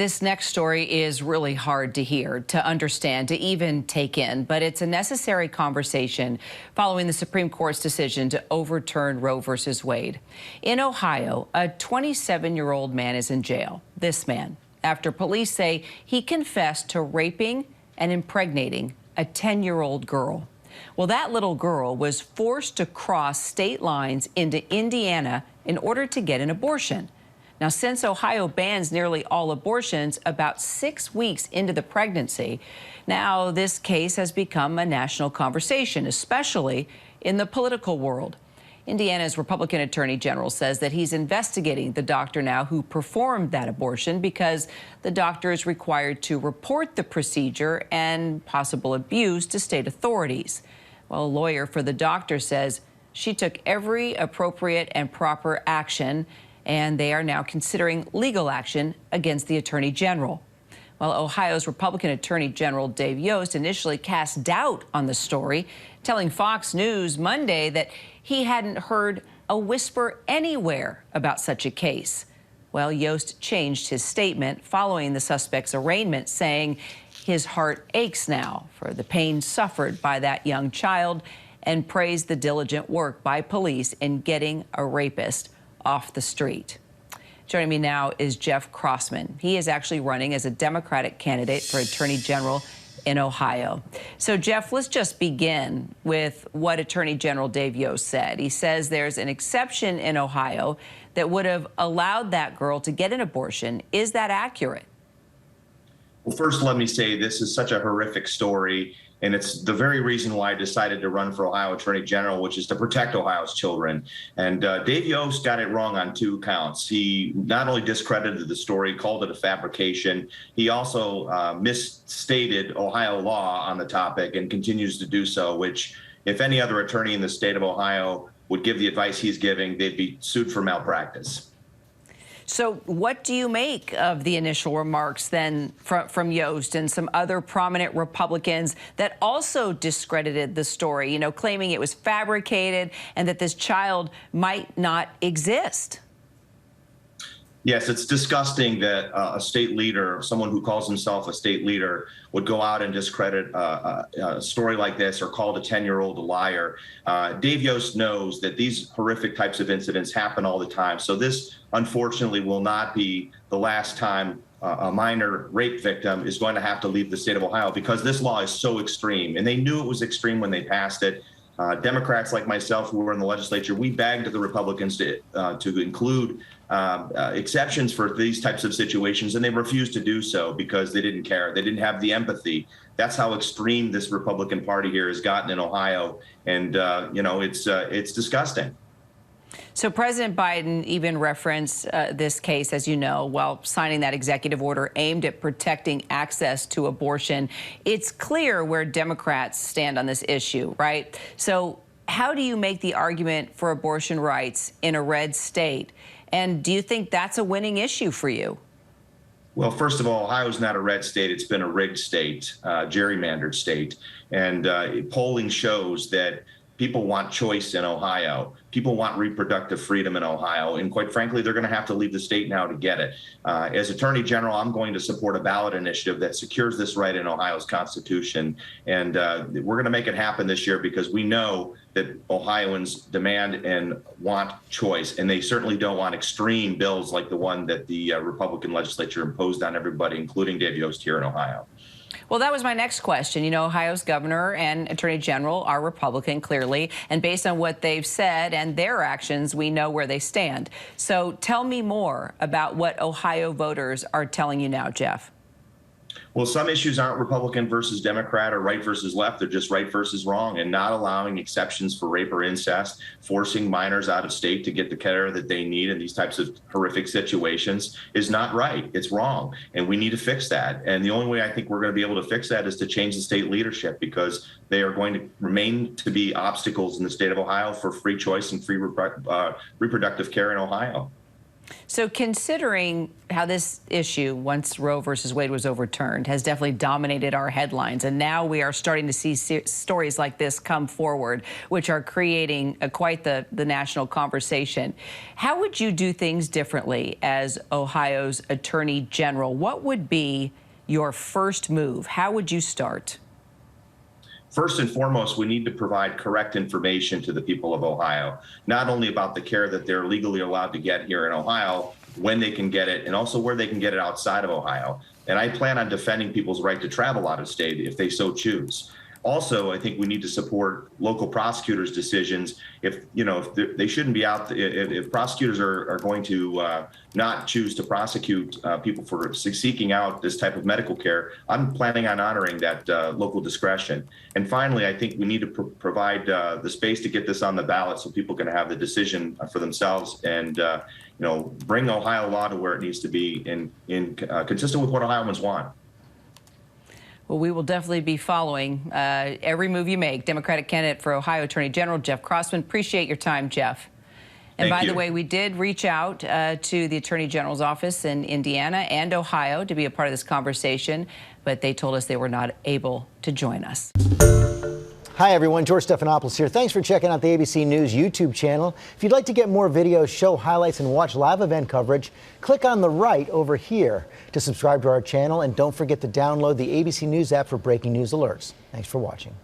This next story is really hard to hear, to understand, to even take in, but it's a necessary conversation following the Supreme Court's decision to overturn Roe v. Wade. In Ohio, a 27-year-old man is in jail. This man, after police say he confessed to raping and impregnating a 10-year-old girl. Well, that little girl was forced to cross state lines into Indiana in order to get an abortion. Now, since Ohio bans nearly all abortions about 6 weeks into the pregnancy, now this case has become a national conversation, especially in the political world. Indiana's Republican Attorney General says that he's investigating the doctor now who performed that abortion because the doctor is required to report the procedure and possible abuse to state authorities. Well, a lawyer for the doctor says she took every appropriate and proper action, and they are now considering legal action against the Attorney General. Well, Ohio's Republican Attorney General Dave Yost initially cast doubt on the story, telling Fox News Monday that he hadn't heard a whisper anywhere about such a case. Well, Yost changed his statement following the suspect's arraignment, saying his heart aches now for the pain suffered by that young child, and praised the diligent work by police in getting a rapist off the street. Joining me now is Jeff Crossman. He is actually running as a Democratic candidate for Attorney General in Ohio. So, Jeff, let's just begin with what Attorney General Dave Yost said. He says there's an exception in Ohio that would have allowed that girl to get an abortion. Is that accurate? Well, first, let me say this is such a horrific story, and it's the very reason why I decided to run for Ohio Attorney General, which is to protect Ohio's children. And Dave Yost got it wrong on 2 counts. He not only discredited the story, called it a fabrication, he also misstated Ohio law on the topic and continues to do so, which if any other attorney in the state of Ohio would give the advice he's giving, they'd be sued for malpractice. So what do you make of the initial remarks then from Yost and some other prominent Republicans that also discredited the story, claiming it was fabricated and that this child might not exist? Yes, it's disgusting that a state leader, someone who calls himself a state leader, would go out and discredit a story like this or call a 10-year-old a liar. Dave Yost knows that these horrific types of incidents happen all the time. So this, unfortunately, will not be the last time a minor rape victim is going to have to leave the state of Ohio, because this law is so extreme. And they knew it was extreme when they passed it. Democrats like myself who were in the legislature, we begged the Republicans to include exceptions for these types of situations, and they refused to do so because they didn't care. They didn't have the empathy. That's how extreme this Republican Party here has gotten in Ohio, and it's disgusting. So President Biden even referenced this case, as you know, while signing that executive order aimed at protecting access to abortion. It's clear where Democrats stand on this issue, right? So how do you make the argument for abortion rights in a red state? And do you think that's a winning issue for you? Well, first of all, Ohio's not a red state. It's been a rigged state, gerrymandered state. And polling shows that people want choice in Ohio. People want reproductive freedom in Ohio. And quite frankly, they're going to have to leave the state now to get it. As Attorney General, I'm going to support a ballot initiative that secures this right in Ohio's Constitution. And we're going to make it happen this year because we know that Ohioans demand and want choice. And they certainly don't want extreme bills like the one that the Republican legislature imposed on everybody, including Dave Yost here in Ohio. Well, that was my next question. Ohio's governor and attorney general are Republican, clearly, and based on what they've said and their actions, we know where they stand. So tell me more about what Ohio voters are telling you now, Jeff. Well, some issues aren't Republican versus Democrat or right versus left. They're just right versus wrong, and not allowing exceptions for rape or incest, forcing minors out of state to get the care that they need in these types of horrific situations is not right. It's wrong, and we need to fix that. And the only way I think we're going to be able to fix that is to change the state leadership, because they are going to remain to be obstacles in the state of Ohio for free choice and free reproductive care in Ohio. So considering how this issue, once Roe versus Wade was overturned, has definitely dominated our headlines, and now we are starting to see stories like this come forward, which are creating quite the national conversation. How would you do things differently as Ohio's Attorney General? What would be your first move? How would you start? First and foremost, we need to provide correct information to the people of Ohio, not only about the care that they're legally allowed to get here in Ohio, when they can get it, and also where they can get it outside of Ohio. And I plan on defending people's right to travel out of state if they so choose. Also, I think we need to support local prosecutors' decisions. If they shouldn't be out, if prosecutors are going to not choose to prosecute people for seeking out this type of medical care, I'm planning on honoring that local discretion. And finally, I think we need to provide the space to get this on the ballot so people can have the decision for themselves and bring Ohio law to where it needs to be consistent with what Ohioans want. Well, we will definitely be following every move you make. Democratic candidate for Ohio Attorney General Jeff Crossman. Appreciate your time, Jeff. And by the way, we did reach out to the Attorney General's office in Indiana and Ohio to be a part of this conversation, but they told us they were not able to join us. Hi, everyone. George Stephanopoulos here. Thanks for checking out the ABC News YouTube channel. If you'd like to get more videos, show highlights, and watch live event coverage, click on the right over here to subscribe to our channel. And don't forget to download the ABC News app for breaking news alerts. Thanks for watching.